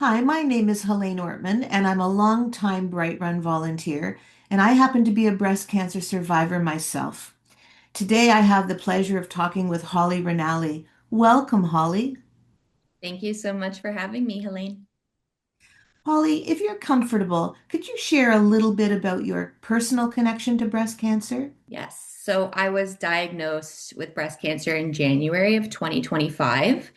Hi, my name is Helaine Ortmann, and I'm a longtime Bright Run volunteer, and I happen to be a breast cancer survivor myself. Today, I have the pleasure of talking with Holly Ranalli. Welcome, Holly. Thank you so much for having me, Helene. Holly, if you're comfortable, could you share a little bit about your personal connection to breast cancer? Yes. So I was diagnosed with breast cancer in January of 2025.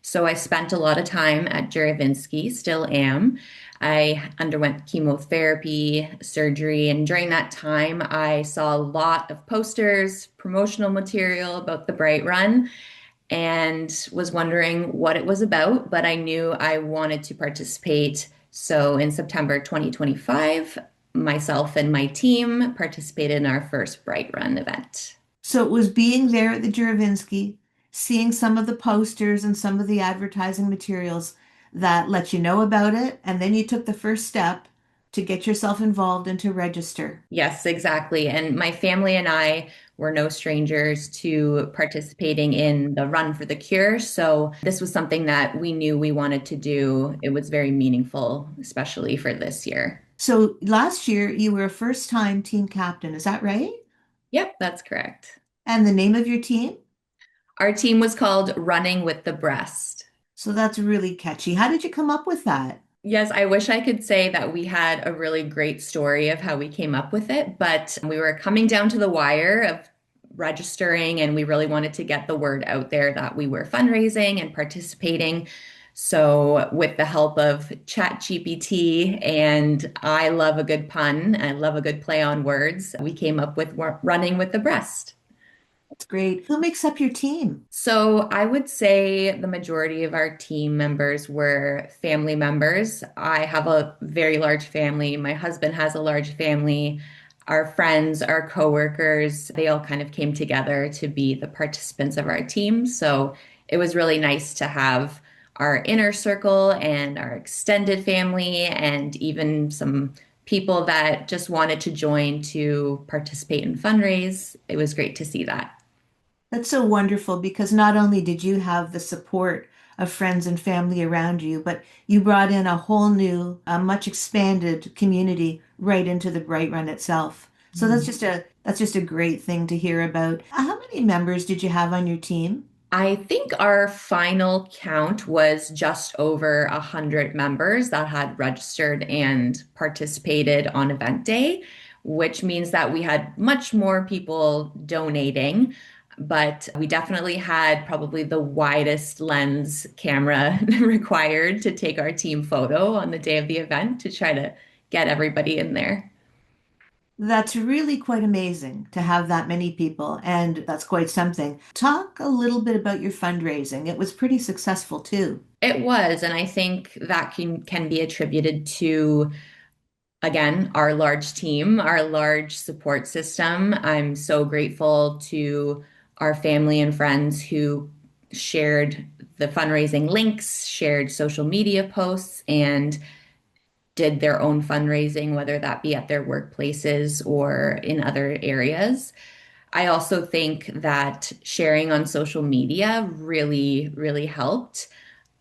So I spent a lot of time at Juravinski, still am. I underwent chemotherapy, surgery, and during that time, I saw a lot of posters, promotional material about the Bright Run, and was wondering what it was about, but I knew I wanted to participate. So in September 2025, myself and my team participated in our first Bright Run event. So it was being there at the Juravinski, seeing some of the posters and some of the advertising materials that let you know about it, and then you took the first step to get yourself involved and to register. Yes, exactly. And my family and I were no strangers to participating in the Run for the Cure. So this was something that we knew we wanted to do. It was very meaningful, especially for this year. So last year you were a first-time team captain, is that right? Yep, that's correct. And the name of your team? Our team was called Running with the Breast. So that's really catchy. How did you come up with that? Yes, I wish I could say that we had a really great story of how we came up with it, but we were coming down to the wire of registering and we really wanted to get the word out there that we were fundraising and participating. So, with the help of ChatGPT and I love a good pun, I love a good play on words, we came up with Running with the Breast. That's great. Who makes up your team? So I would say the majority of our team members were family members. I have a very large family. My husband has a large family. Our friends, our coworkers, they all kind of came together to be the participants of our team. So it was really nice to have our inner circle and our extended family and even some people that just wanted to join to participate and fundraise. It was great to see that. That's so wonderful because not only did you have the support of friends and family around you, but you brought in a whole new, much expanded community right into the Bright Run itself. So that's just a great thing to hear about. How many members did you have on your team? I think our final count was just over 100 members that had registered and participated on event day, which means that we had much more people donating. But we definitely had probably the widest lens camera required to take our team photo on the day of the event to try to get everybody in there. That's really quite amazing to have that many people, and that's quite something. Talk a little bit about your fundraising. It was pretty successful too. It was, and I think that can be attributed to again, our large team, our large support system. I'm so grateful to our family and friends who shared the fundraising links, shared social media posts, and did their own fundraising, whether that be at their workplaces or in other areas. I also think that sharing on social media really, really helped.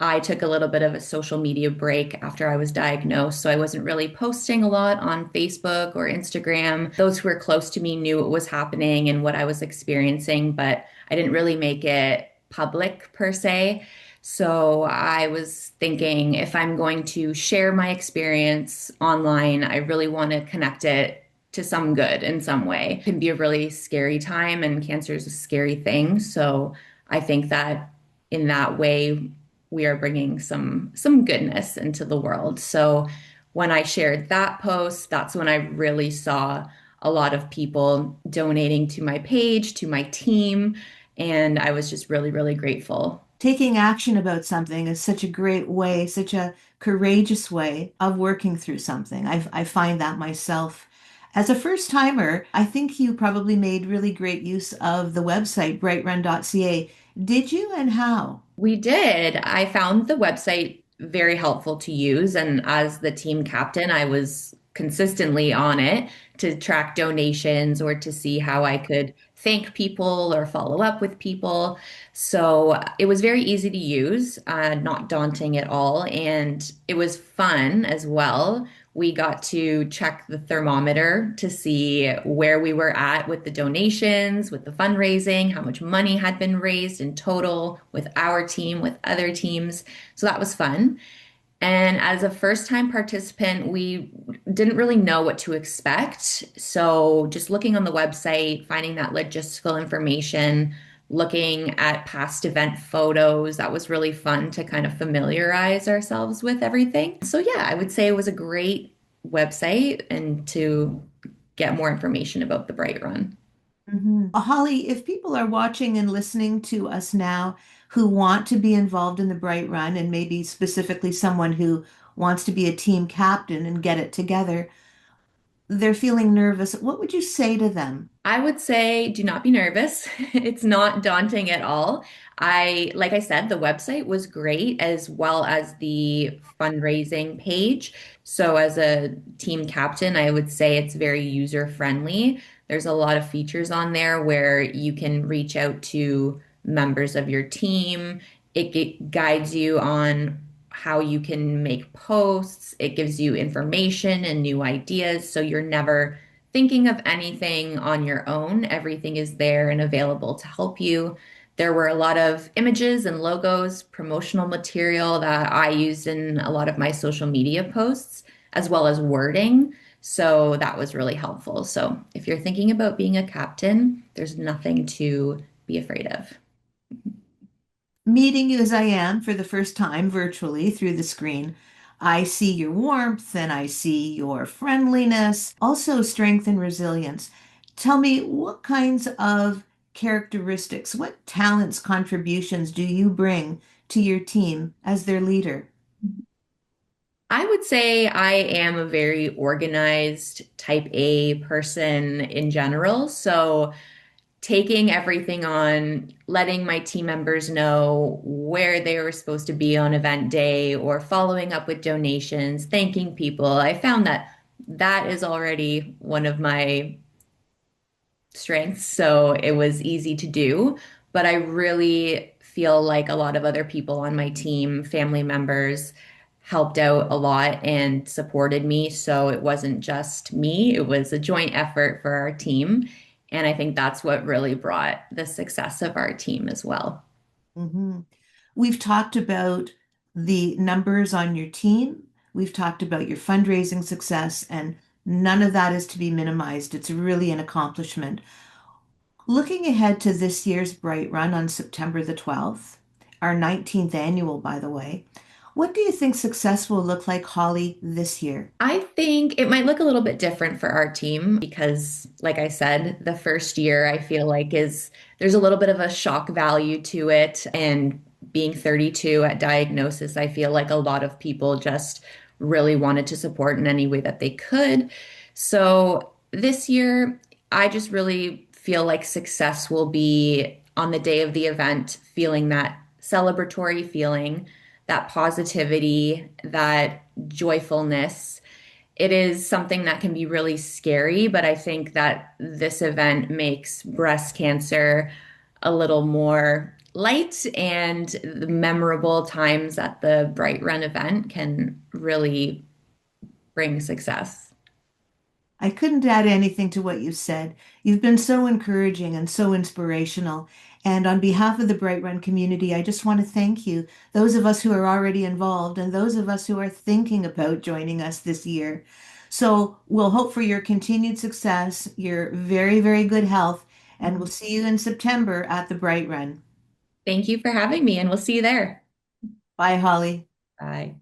I took a little bit of a social media break after I was diagnosed, so I wasn't really posting a lot on Facebook or Instagram. Those who were close to me knew what was happening and what I was experiencing, but I didn't really make it public per se. So I was thinking if I'm going to share my experience online, I really want to connect it to some good in some way. It can be a really scary time, and cancer is a scary thing. So I think that in that way, we are bringing some goodness into the world. So when I shared that post, that's when I really saw a lot of people donating to my page, to my team, and I was just really, really grateful. Taking action about something is such a great way, such a courageous way of working through something. I find that myself. As a first timer, I think you probably made really great use of the website brightrun.ca. Did you and how? We did. I found the website very helpful to use. And as the team captain, I was consistently on it to track donations or to see how I could thank people or follow up with people. So it was very easy to use, not daunting at all. And it was fun as well. We got to check the thermometer to see where we were at with the donations, with the fundraising, how much money had been raised in total with our team, with other teams. So that was fun. And as a first time participant, we didn't really know what to expect. So just looking on the website, finding that logistical information, looking at past event photos, that was really fun to kind of familiarize ourselves with everything. So yeah, I would say it was a great website and to get more information about the Bright Run. Holly, if people are watching and listening to us now who want to be involved in the Bright Run, and maybe specifically someone who wants to be a team captain and get it together, they're feeling nervous. What would you say to them? I would say do not be nervous. It's not daunting at all. Like I said, the website was great as well as the fundraising page. So as a team captain, I would say it's very user friendly. There's a lot of features on there where you can reach out to members of your team. Guides you on how you can make posts. It gives you information and new ideas. So you're never thinking of anything on your own. Everything is there and available to help you. There were a lot of images and logos, promotional material that I used in a lot of my social media posts, as well as wording. So that was really helpful. So if you're thinking about being a captain, there's nothing to be afraid of. Meeting you as I am for the first time virtually through the screen, I see your warmth and I see your friendliness, also strength and resilience. Tell me, what kinds of characteristics, what talents, contributions do you bring to your team as their leader? I would say I am a very organized type A person in general. So taking everything on, letting my team members know where they were supposed to be on event day or following up with donations, thanking people. I found that that is already one of my strengths, so it was easy to do. But I really feel like a lot of other people on my team, family members, helped out a lot and supported me. So it wasn't just me, it was a joint effort for our team. And I think that's what really brought the success of our team as well. Mhm. We've talked about the numbers on your team. We've talked about your fundraising success, and none of that is to be minimized. It's really an accomplishment. Looking ahead to this year's Bright Run on September the 12th, our 19th annual, by the way, what do you think success will look like, Holly, this year? I think it might look a little bit different for our team because, like I said, the first year I feel like is there's a little bit of a shock value to it. And being 32 at diagnosis, I feel like a lot of people just really wanted to support in any way that they could. So this year, I just really feel like success will be on the day of the event, feeling that celebratory feeling, that positivity, that joyfulness. It is something that can be really scary, but I think that this event makes breast cancer a little more light, and the memorable times at the Bright Run event can really bring success. I couldn't add anything to what you said. You've been so encouraging and so inspirational. And on behalf of the Bright Run community, I just want to thank you, those of us who are already involved and those of us who are thinking about joining us this year. So we'll hope for your continued success, your very, very good health, and we'll see you in September at the Bright Run. Thank you for having me, and we'll see you there. Bye, Holly. Bye.